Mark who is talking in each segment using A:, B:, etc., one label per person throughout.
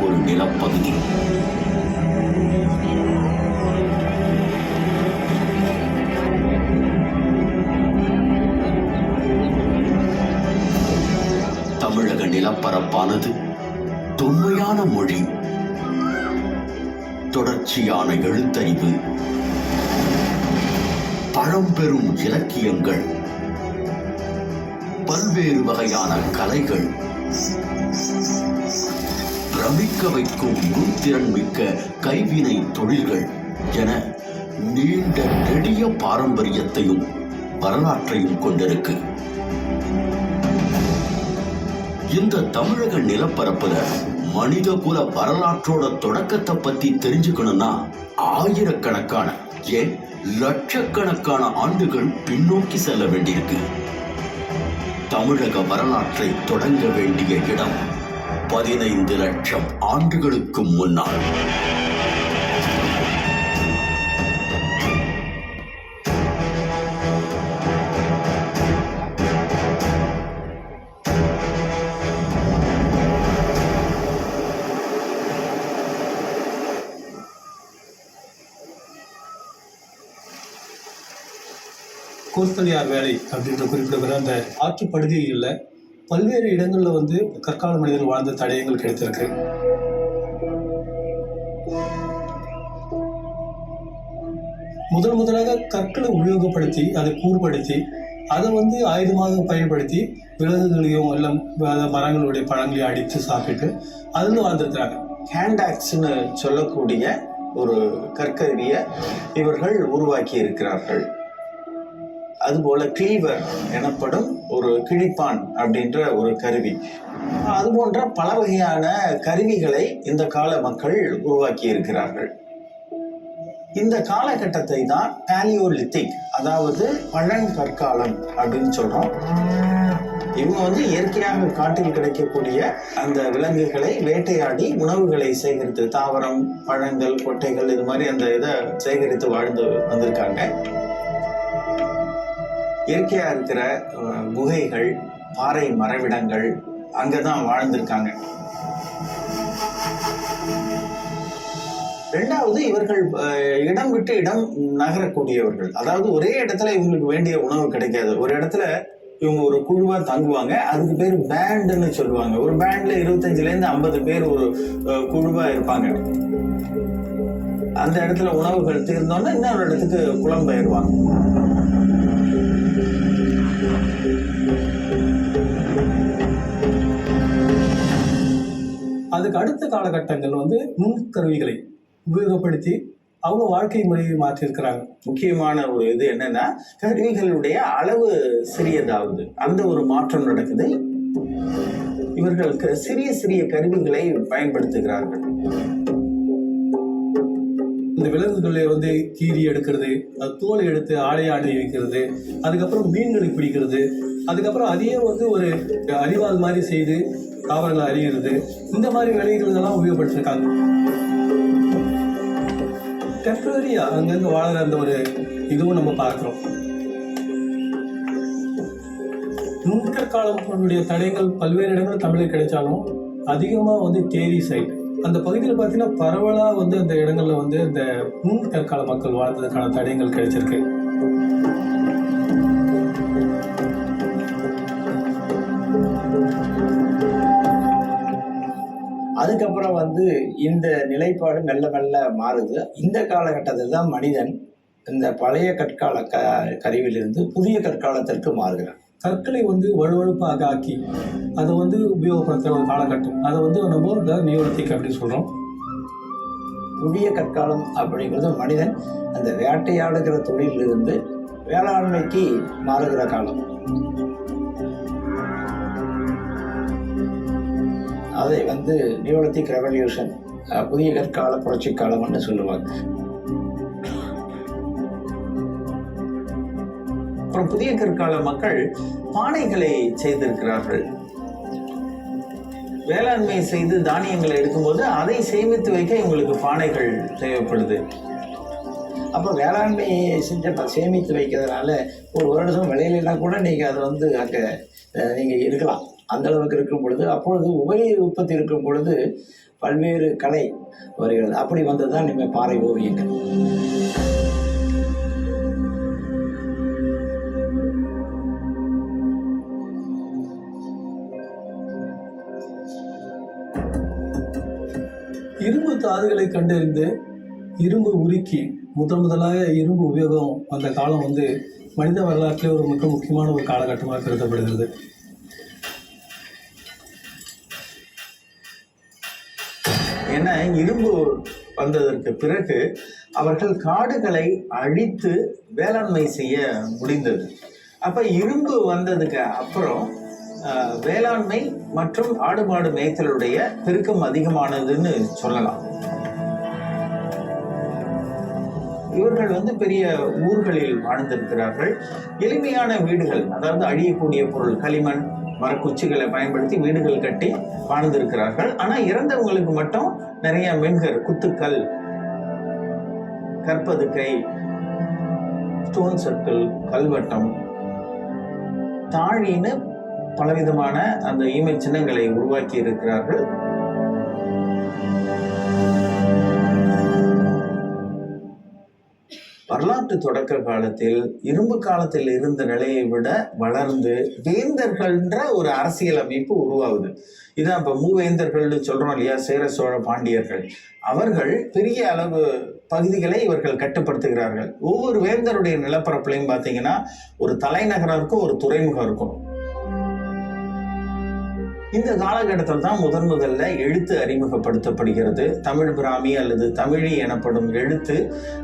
A: ஒரு நிலப்பகுதி. தமிழக நிலப்பரப்பானது தொன்மையான மொழி, தொடர்ச்சியான எழுத்தறிவு, பழம்பெரும் இலக்கியங்கள், பல்வேறு வகையான கலைகள், பிரமிக்க வைக்கும் நுண்திறன் மிக்க கைவினை தொழில்கள் என நீண்ட நெடிய பாரம்பரியத்தையும் வரலாற்றையும் கொண்டிருக்கு. இந்த தமிழக நிலப்பரப்புல மனித குல வரலாற்றோட தொடக்கத்தை பத்தி தெரிஞ்சுக்கணும்னா ஆயிரக்கணக்கான ஏன் லட்சக்கணக்கான ஆண்டுகள் பின்னோக்கி செல்ல வேண்டியிருக்கு. தமிழக வரலாற்றை தொடங்க வேண்டிய இடம் 15 லட்சம் ஆண்டுகளுக்கு முன்னால்.
B: கோஸ்தலியார் வேலை அப்படின்ற குறிப்பிடுகிற அந்த ஆற்று படுகைகளில் பல்வேறு இடங்களில் வந்து கற்கால மனிதர்கள் வாழ்ந்த தடயங்கள் கிடைத்திருக்கு. முதலாக கற்களை உபயோகப்படுத்தி அதை கூர்படுத்தி அதை வந்து ஆயுதமாக பயன்படுத்தி விலங்குகளையும் எல்லாம் மரங்களுடைய பழங்களையும் அடித்து சாப்பிட்டு அதில் வாழ்ந்துருக்கிறாங்க.
C: ஹேண்டாக்ஸ்ன்னு சொல்லக்கூடிய ஒரு கற்கருவியை இவர்கள் உருவாக்கி இருக்கிறார்கள். அதுபோல கிளீவர் எனப்படும் ஒரு கிழிப்பான் அப்படின்ற ஒரு கருவி, அது போன்ற பல வகையான கருவிகளை இந்த கால மக்கள் உருவாக்கி இருக்கிறார்கள். இந்த காலகட்டத்தை தான் பேலியோலித்திக், அதாவது பழங்கற்காலம் அப்படின்னு சொல்றோம். இவங்க வந்து இயற்கையாக காட்டில் கிடைக்கக்கூடிய அந்த விலங்குகளை வேட்டையாடி உணவுகளை சேகரித்து, தாவரம், பழங்கள், கொட்டைகள், இது மாதிரி அந்த இதை சேகரித்து வாழ்ந்து வந்திருக்காங்க. இயற்கையா இருக்கிற குகைகள், பாறை மறைவிடங்கள், அங்கதான் வாழ்ந்திருக்காங்க. ரெண்டாவது, இவர்கள் இடம் விட்டு இடம் நகரக்கூடியவர்கள். அதாவது ஒரே இடத்துல இவங்களுக்கு வேண்டிய உணவு கிடைக்காது. ஒரு இடத்துல இவங்க ஒரு குழுவா தங்குவாங்க. அதுக்கு பேர் பேண்டுன்னு சொல்லுவாங்க. ஒரு பேண்ட்ல 25 to 50 பேர் ஒரு குழுவா இருப்பாங்க. அந்த இடத்துல உணவுகள் தீர்ந்தோன்னா இன்னொரு இடத்துக்கு புலம்பெயர்வாங்க.
B: அதுக்கு அடுத்த காலகட்டங்கள் வந்து நுண்கருவிகளை உபயோகப்படுத்தி அவங்க வாழ்க்கை முறையை மாற்றியிருக்கிறாங்க.
C: முக்கியமான ஒரு இது என்னன்னா, கருவிகளுடைய அளவு சிறியதாவது, அந்த ஒரு மாற்றம் நடக்குது. இவர்களுக்கு சிறிய சிறிய கருவிகளை பயன்படுத்துகிறார்கள்.
B: இந்த விலங்குகளை வந்து கீறி எடுக்கிறது, அது தோலை எடுத்து ஆடை வைக்கிறது, அதுக்கப்புறம் மீன்களை பிடிக்கிறது, அதுக்கப்புறம் அதையே வந்து ஒரு அறிவாள் மாதிரி செய்து தாவரங்களை அறிகிறது, இந்த மாதிரி வேலைகள் எல்லாம் உபயோகப்படுத்திருக்காங்க. டெம்பரரியா அங்கங்க வாழற அந்த ஒரு இதுவும் நம்ம பார்க்கிறோம். நுண்கற்காலங்களுடைய தடயங்கள் பல்வேறு இடங்கள் தமிழில் கிடைச்சாலும் அதிகமாக வந்து தேரி சைடு அந்த பகுதியில் பார்த்தீங்கன்னா பரவலாக வந்து அந்த இடங்கள்ல வந்து இந்த நுண்கற்கால மக்கள் வாழ்ந்ததுக்கான தடயங்கள் கிடைச்சிருக்கு.
D: அதுக்கப்புறம் வந்து இந்த நிலைப்பாடு மெல்ல மெல்ல மாறுது. இந்த காலகட்டத்தில் தான் மனிதன் இந்த பழைய கற்கால கருவியிலிருந்து புதிய கற்காலத்திற்கு மாறுகிறான்.
B: கற்களை வந்து வலுவழுப்பாக ஆக்கி அதை வந்து உபயோகப்படுத்துகிற ஒரு காலகட்டம், அதை வந்து நம்ம நியோலித்திக் அப்படின்னு சொல்கிறோம்.
D: புதிய கற்காலம் அப்படிங்கிறது மனிதன் அந்த வேட்டையாடுகிற தொழிலிருந்து வேளாண்மைக்கு மாறுகிற காலம். அதை வந்து நியோலித்திக் ரெவல்யூஷன், புதிய கற்கால புரட்சி காலம்னு சொல்லுவாங்க.
C: அப்புறம் புதிய கற்கால மக்கள் பானைகளை செய்திருக்கிறார்கள். வேளாண்மை செய்து தானியங்களை எடுக்கும்போது அதை சேமித்து வைக்க இவங்களுக்கு பானைகள் தேவைப்படுது.
D: அப்போ வேளாண்மை செஞ்ச சேமித்து வைக்கிறதுனால ஒரு வருடம் விளையிலாம் கூட நீங்கள் அதை வந்து அங்கே நீங்கள் இருக்கலாம். அந்த அளவுக்கு இருக்கும் பொழுது, அப்பொழுது உபரி உற்பத்தி இருக்கும் பொழுது பல்வேறு கலை வருகிறது. அப்படி வந்தது தான் நம்ம பாறை ஓவியங்கள்.
B: இரும்பு தாதுகளை கண்டறிந்து இரும்பு உருக்கி முதலாக இரும்பு உபயோகம் அந்த காலம் வந்து மனித வரலாற்றிலே ஒரு மிக முக்கியமான ஒரு காலகட்டமாக கருதப்படுகிறது.
C: ஏன்னா இரும்பு வந்ததற்கு பிறகு அவர்கள் காடுகளை அழித்து வேளாண்மை செய்ய முடிந்தது. அப்ப இரும்பு வந்ததுக்கு அப்புறம் வேளாண்மை மற்றும் ஆடு மாடு மேய்த்தலுடைய பெருக்கம் அதிகமானதுன்னு சொல்லலாம். இவர்கள் வந்து பெரிய ஊர்களில் வாழ்ந்திருக்கிறார்கள். எளிமையான வீடுகள், அதாவது அழியக்கூடிய பொருள் களிமண் மரக்குச்சிகளை பயன்படுத்தி வீடுகள் கட்டி வாழ்ந்திருக்கிறார்கள். ஆனா இறந்தவங்களுக்கு மட்டும் நிறைய மென்கர், குத்துக்கல், கற்பதுக்கை, ஸ்டோன் சர்க்கிள், கல்வட்டம், தாழின்னு பலவிதமான அந்த ஈமை சின்னங்களை உருவாக்கி இருக்கிறார்கள். வரலாற்று தொடக்க காலத்தில் இரும்பு காலத்தில் இருந்த நிலையை விட வளர்ந்து வேந்தர்கள்ன்ற ஒரு அரசியல் அமைப்பு உருவாகுது. இதான் இப்ப மூவேந்தர்கள்னு சொல்றோம் இல்லையா, சேர சோழ பாண்டியர்கள். அவர்கள் பெரிய அளவு பகுதிகளை இவர்கள் கட்டுப்படுத்துகிறார்கள். ஒவ்வொரு வேந்தருடைய நிலப்பரப்புலையும் பார்த்தீங்கன்னா ஒரு தலைநகரம் இருக்கும், ஒரு துறைமுகம் இருக்கும். இந்த காலகட்டத்தில் தான் முதல்ல எழுத்து அறிமுகப்படுத்தப்படுகிறது. தமிழ் பிராமி அல்லது தமிழி எனப்படும் எழுத்து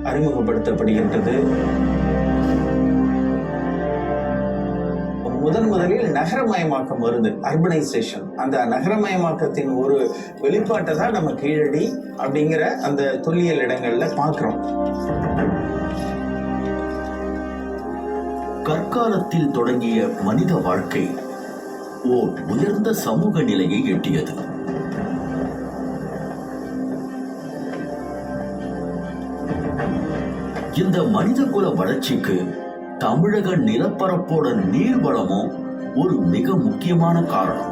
C: அறிமுகப்படுத்தப்படுகின்றது. முதலில் நகரமயமாக்கம் வருது, அர்பனைசேஷன். அந்த நகரமயமாக்கத்தின் ஒரு வெளிப்பாட்டை தான் நம்ம கீழடி அப்படிங்கிற அந்த தொல்லியல் இடங்கள்ல பார்க்கிறோம்.
A: கற்காலத்தில் தொடங்கிய மனித வாழ்க்கை ஓர் உயர்ந்த சமூக நிலையை எட்டியது. இந்த மனிதகுல வளர்ச்சிக்கு தமிழக நிலப்பரப்போட நீர்வளமும் ஒரு மிக முக்கியமான காரணம்.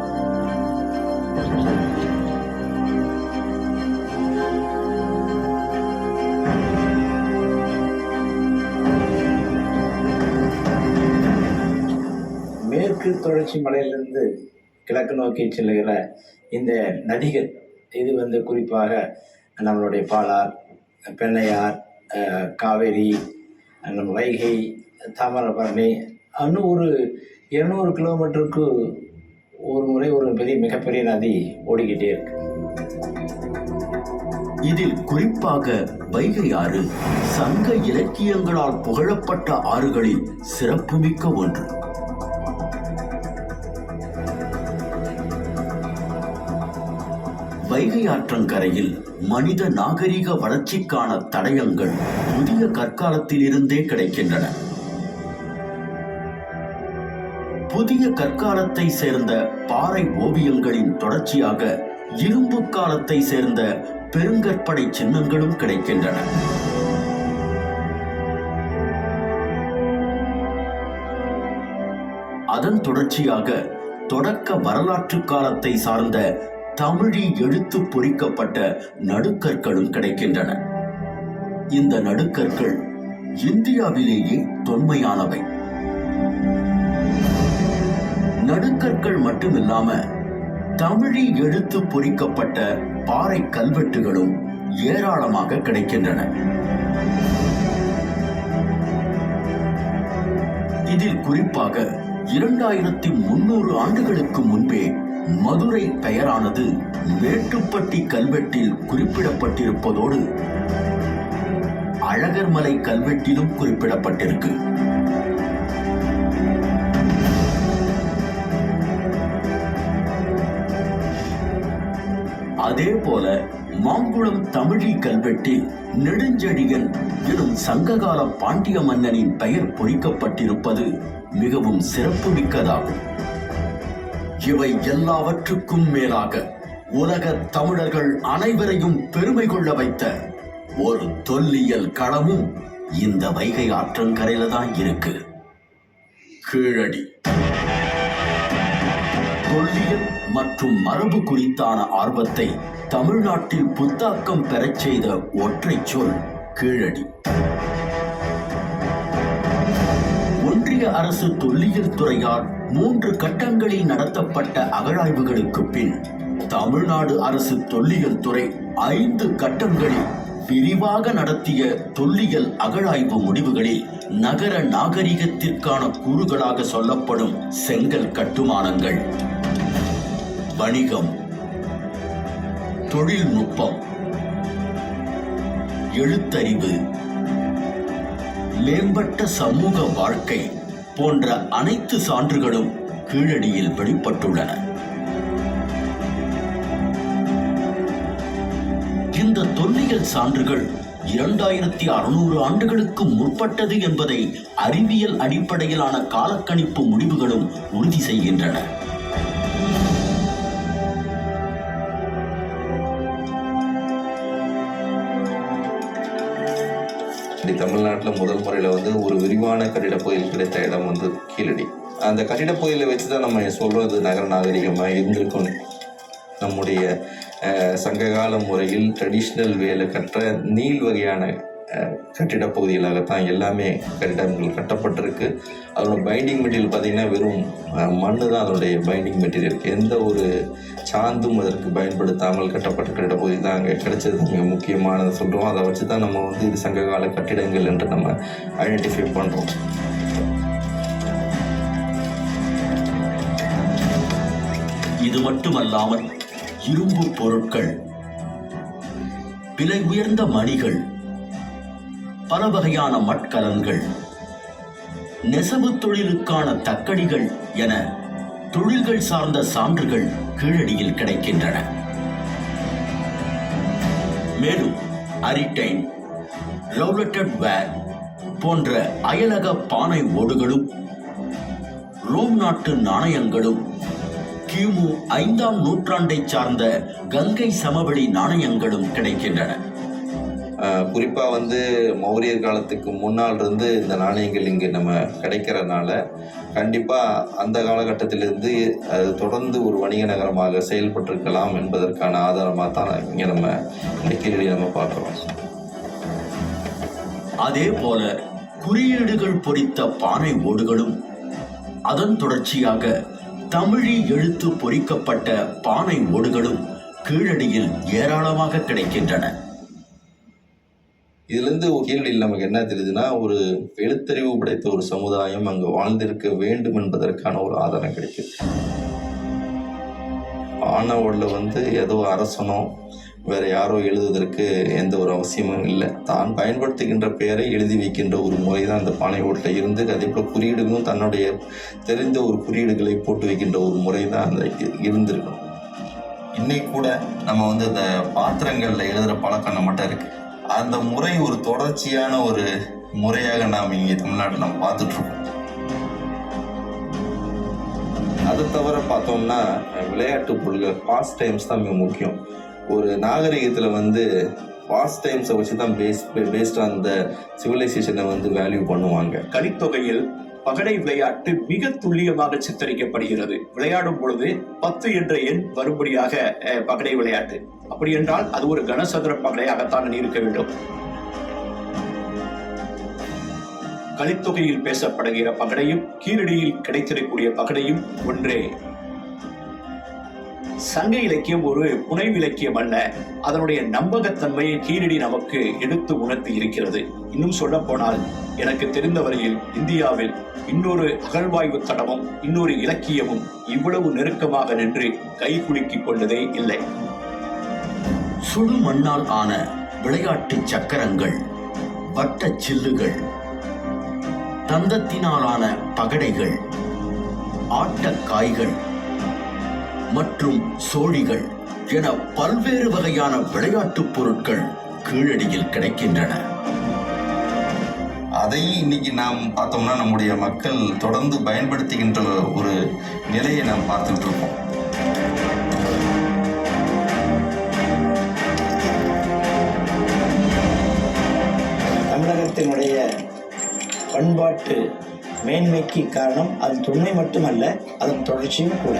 D: மேற்கு தொடர்ச்சி மலையிலிருந்து கிழக்கு நோக்கி செல்லுகிற இந்த நதிகள், இது வந்து குறிப்பாக நம்மளுடைய பாலார், பெண்ணையார், காவேரி, நம்ம வைகை, தாமிரபரணி, இன்னும் ஒரு 200 கிலோமீட்டருக்கு ஒரு முறை ஒரு மிகப்பெரிய நதி ஓடிக்கிட்டே இருக்கு.
A: இதில் குறிப்பாக வைகை ஆறு சங்க இலக்கியங்களால் புகழப்பட்ட ஆறுகளில் சிறப்புமிக்க ஒன்று. வைகை ஆற்றங்கரையில் மனித நாகரிக வளர்ச்சிக்கான தடயங்கள் புதிய கற்காலத்தில் இருந்தே கிடைக்கின்றன. புதிய கற்காலத்தை சேர்ந்த பாறை ஓவியங்களின் தொடர்ச்சியாக இரும்பு காலத்தை சேர்ந்த பெருங்கற்படை சின்னங்களும் கிடைக்கின்றன. அதன் தொடர்ச்சியாக தொடக்க வரலாற்று காலத்தை சார்ந்த தமிழி எழுத்து பொறிக்கப்பட்ட நடுக்கற்களும் கிடைக்கின்றன. இந்த நடுக்கற்கள் இந்தியாவிலேயே தொன்மையானவை. நடுக்கற்கள் மட்டுமில்லாம தமிழி எழுத்து பொறிக்கப்பட்ட பாறை கல்வெட்டுகளும் ஏராளமாக கிடைக்கின்றன. இதில் குறிப்பாக 2300 ஆண்டுகளுக்கு முன்பே மதுரை பெயரானது மேட்டுப்பட்டி கல்வெட்டில் குறிப்பிடப்பட்டிருப்பதோடு அழகர்மலை கல்வெட்டிலும் குறிப்பிடப்பட்டிருக்கு. அதே போல மாங்குளம் தமிழி கல்வெட்டில் நெடுஞ்செழியன் எனும் சங்ககால பாண்டிய மன்னனின் பெயர் பொறிக்கப்பட்டிருப்பது மிகவும் சிறப்புமிக்கதாகும். இவை எல்லாவற்றுக்கும் மேலாக உலக தமிழர்கள் அனைவரையும் பெருமை கொள்ள வைத்த ஒரு தொல்லியல் களமும் இந்த வைகை ஆற்றங்கரையில தான் இருக்கு, கீழடி. தொல்லியல் மற்றும் மரபு குறித்தான ஆர்வத்தை தமிழ்நாட்டில் புத்தாக்கம் பெறச் செய்த ஒற்றை சொல் கீழடி. ஒன்றிய அரசு தொல்லியல் துறையால் 3 கட்டங்களில் நடத்தப்பட்ட அகழாய்வுகளுக்கு பின் தமிழ்நாடு அரசு தொல்லியல் துறை 5 கட்டங்களில் விரிவாக நடத்திய தொல்லியல் அகழாய்வு முடிவுகளில் நகர நாகரிகத்திற்கான கூறுகளாக சொல்லப்படும் செங்கல் கட்டுமானங்கள், வணிகம், தொழில்நுட்பம், எழுத்தறிவு, மேம்பட்ட சமூக வாழ்க்கை போன்ற அனைத்து சான்றுகளும் கீழடியில் வெளிப்பட்டுள்ளன. இந்த தொல்லியல் சான்றுகள் 2600 ஆண்டுகளுக்கு முற்பட்டது என்பதை அறிவியல் அடிப்படையிலான காலக்கணிப்பு முடிவுகளும் உறுதி செய்கின்றன.
E: தமிழ்நாட்டில் முதல் முறையில் வந்து ஒரு விரிவான கட்டிடப் பகுதியில் கிடைத்த இடம் வந்து கீழடி. அந்த கட்டிடப் பகுதியில வச்சு தான் நம்ம சொல்றது நகர நாகரிகமாக இருந்திருக்கும். நம்முடைய சங்ககால முறையில் ட்ரெடிஷ்னல் வேலை கற்ற நீள் வகையான கட்டிடப் பகுதிகளாகத்தான் எல்லாமே கட்டிடங்கள் கட்டப்பட்டிருக்கு. அதோட பைண்டிங் மெட்டீரியல் பார்த்திங்கன்னா வெறும் மண்ணு தான் அதனுடைய பைண்டிங் மெட்டீரியல். எந்த ஒரு சாந்தும் அதற்கு பயன்படுத்தாமல் கட்டப்பட்ட கட்டிடப் பகுதி தான் அங்கே கிடைச்சது மிக முக்கியமானது சொல்கிறோம். அதை வச்சு தான் நம்ம வந்து இது சங்ககால கட்டிடங்கள் என்று நம்ம ஐடென்டிஃபை பண்ணுறோம்.
A: இது மட்டுமல்லாமல் இரும்பு பொருட்கள், விலை உயர்ந்த மணிகள், பல வகையான மட்கலன்கள், நெசவு தொழிலுக்கான தக்கடிகள் என தொழில்கள் சார்ந்த சான்றுகள் கீழடியில் கிடைக்கின்றன. மேலும் அரிட்டைன், ரவுலட்டட் வேர் போன்ற அயலக பானை ஓடுகளும் ரோம் நாட்டு நாணயங்களும் கிமு 5ஆம் நூற்றாண்டை சார்ந்த கங்கை சமவெளி நாணயங்களும் கிடைக்கின்றன.
E: குறிப்பாக வந்து மௌரியர் காலத்துக்கு முன்னால் இருந்து இந்த நாணயங்கள் இங்கே நம்ம கிடைக்கிறதுனால கண்டிப்பாக அந்த காலகட்டத்திலிருந்து அது தொடர்ந்து ஒரு வணிக நகரமாக செயல்பட்டிருக்கலாம் என்பதற்கான ஆதாரமாக தான் இங்கே நம்ம இந்த கீழடி நம்ம பார்க்குறோம்.
A: அதே போல குறியீடுகள் பொறித்த பானை ஓடுகளும் அதன் தொடர்ச்சியாக தமிழி எழுத்து பொறிக்கப்பட்ட பானை ஓடுகளும் கீழடியில் ஏராளமாக கிடைக்கின்றன.
E: இதிலிருந்து கீழடியில் நமக்கு என்ன தெரியுதுன்னா, ஒரு எழுத்தறிவு படைத்த ஒரு சமுதாயம் அங்கு வாழ்ந்திருக்க வேண்டும் என்பதற்கான ஒரு ஆதாரம் கிடைக்குது. ஆனவோடில் வந்து ஏதோ அரசனோ வேற யாரோ எழுதுவதற்கு எந்த ஒரு அவசியமும் இல்லை. தான் பயன்படுத்துகின்ற பெயரை எழுதி வைக்கின்ற ஒரு முறை தான் அந்த பானை ஓட்டில் இருந்து, அதே போல் குறியீடுகளும் தன்னுடைய தெரிந்த ஒரு குறியீடுகளை போட்டு வைக்கின்ற ஒரு முறை தான் அந்த இருந்திருக்கணும். இன்னைக்கு கூட நம்ம வந்து அந்த பாத்திரங்களில் எழுதுகிற பழக்கம் நம்மகிட்ட இருக்கு. அந்த முறை ஒரு தொடர்ச்சியான ஒரு முறையாக நாம் இங்கே தமிழ்நாட்டில் நம்ம பார்த்துட்ருக்கோம். அது தவிர பார்த்தோம்னா விளையாட்டு பொருட்கள், பாஸ் டைம்ஸ் தான் மிக முக்கியம். ஒரு நாகரிகத்தில் வந்து பாஸ் டைம்ஸை வச்சு தான் பேஸ்ட் ஆன் த சிவிலைசேஷனை வந்து வேல்யூ பண்ணுவாங்க.
F: கலித்தொகையில் பகடை விளையாட்டு மிக துல்லியமாக சித்தரிக்கப்படுகிறது. விளையாடும் பொழுது 10 என்ற எண் வரும்படியாக பகடை விளையாட்டு. அப்படி என்றால் அது ஒரு கனசதுர பகடையாகத்தான் இருக்க வேண்டும். கலித்தொகையில் பேசப்படுகிற பகடையும் கீழடியில் கிடைத்திடக்கூடிய பகடையும் ஒன்றே. சங்க இலக்கியம் ஒரு புனைவு இலக்கியம் அல்ல. அதனுடைய நம்பகத்தன்மையை கீழடி நமக்கு எடுத்து உணர்த்தி இருக்கிறது. இன்னும் சொல்ல போனால் எனக்கு தெரிந்த வரையில் இந்தியாவில் இன்னொரு அகழ்வாய்வு தடமும் இன்னொரு இலக்கியமும் இவ்வளவு நெருக்கமாக நின்று கை குலுக்கிக் கொண்டதே இல்லை.
A: சுடு மண்ணால் ஆன விளையாட்டு சக்கரங்கள், வட்ட சில்லுகள், தந்தத்தினாலான பகடைகள், ஆட்டக்காய்கள் மற்றும் சோழிகள் என பல்வேறு வகையான விளையாட்டுப் பொருட்கள் கீழடியில் கிடைக்கின்றன.
E: அதை இன்னைக்கு நாம் பார்த்தோம்னா நம்முடைய மக்கள் தொடர்ந்து பயன்படுத்துகின்ற ஒரு நிலையை நாம் பார்த்துட்டு இருக்கோம்.
D: தமிழகத்தினுடைய பண்பாட்டு மேன்மைக்கு காரணம் அதன் தொன்மை மட்டுமல்ல, அதன் தொடர்ச்சியும் கூட.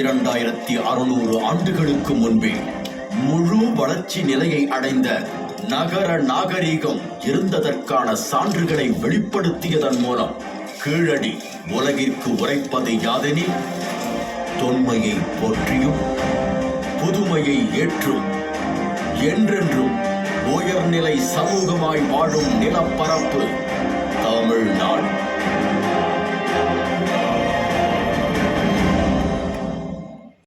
A: 2600 ஆண்டுகளுக்கு முன்பே முழு வளர்ச்சி நிலையை அடைந்த நகர நாகரீகம் இருந்ததற்கான சான்றுகளை வெளிப்படுத்தியதன் மூலம் கீழடி உலகிற்கு உரைப்பது யாதெனில், தொன்மையை போற்றியும் புதுமையை ஏற்றும் என்றென்றும் உயர்நிலை சமூகமாய் வாழும் நிலப்பரப்பு தமிழ்நாடு.